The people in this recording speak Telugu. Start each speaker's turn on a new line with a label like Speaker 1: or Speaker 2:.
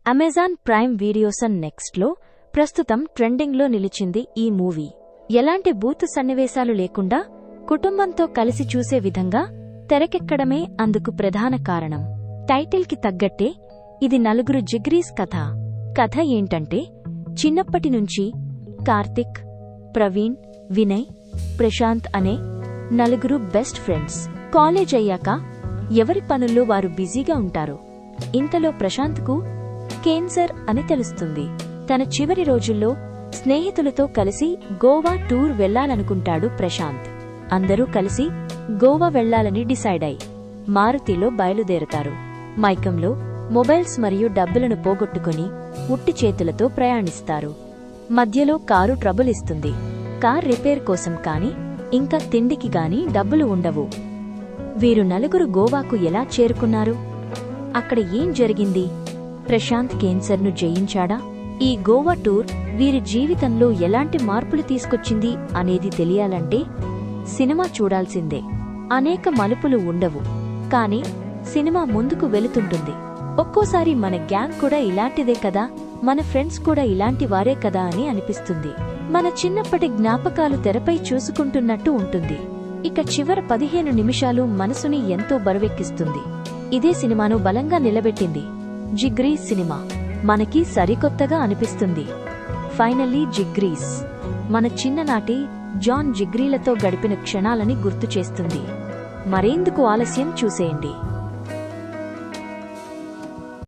Speaker 1: అమెజాన్ ప్రైమ్ వీడియోస్ నెక్స్ట్లో ప్రస్తుతం ట్రెండింగ్లో నిలిచింది ఈ మూవీ. ఎలాంటి బూతు సన్నివేశాలు లేకుండా కుటుంబంతో కలిసి చూసే విధంగా తెరకెక్కడమే అందుకు ప్రధాన కారణం. టైటిల్కి తగ్గట్టే ఇది నలుగురు జిగ్రీస్ కథ. కథ ఏంటంటే, చిన్నప్పటినుంచి కార్తిక్, ప్రవీణ్, వినయ్, ప్రశాంత్ అనే నలుగురు బెస్ట్ ఫ్రెండ్స్. కాలేజ్ అయ్యాక ఎవరి పనుల్లో వారు బిజీగా ఉంటారు. ఇంతలో ప్రశాంత్కు కేన్సర్ అని తెలుస్తుంది. తన చివరి రోజుల్లో స్నేహితులతో కలిసి గోవా టూర్ వెళ్లాలనుకుంటాడు ప్రశాంత్. అందరూ కలిసి గోవా వెళ్లాలని డిసైడ్ అయి మారుతిలో బయలుదేరతారు. మైకంలో మొబైల్స్ మరియు డబ్బులను పోగొట్టుకుని ఉట్టి చేతులతో ప్రయాణిస్తారు. మధ్యలో కారు ట్రబుల్ ఇస్తుంది. కార్ రిపేర్ కోసం కాని ఇంకా తిండికి గాని డబ్బులు ఉండవు. వీరు నలుగురు గోవాకు ఎలా చేరుకున్నారు? అక్కడ ఏం జరిగింది? ప్రశాంత్ కేన్సర్ను జయించాడా? ఈ గోవా టూర్ వీరి జీవితంలో ఎలాంటి మార్పులు తీసుకొచ్చింది అనేది తెలియాలంటే సినిమా చూడాల్సిందే. అనేక మలుపులు ఉండవు, కానీ సినిమా ముందుకు వెళుతుంటుంది. ఒక్కోసారి మన గ్యాంగ్ కూడా ఇలాంటిదే కదా, మన ఫ్రెండ్స్ కూడా ఇలాంటి వారే కదా అని అనిపిస్తుంది. మన చిన్నప్పటి జ్ఞాపకాలు తెరపై చూసుకుంటున్నట్టు ఉంటుంది. ఇక చివరి 15 నిమిషాలు మనసుని ఎంతో బరువెక్కిస్తుంది. ఇదే సినిమాను బలంగా నిలబెట్టింది. జిగ్రీస్ సినిమా మనకి సరికొత్తగా అనిపిస్తుంది. ఫైనల్లీ జిగ్రీస్ మన చిన్ననాటి జాన్ జిగ్రీలతో గడిపిన క్షణాలని గుర్తు చేస్తుంది. మరేందుకు ఆలస్యం, చూసేయండి.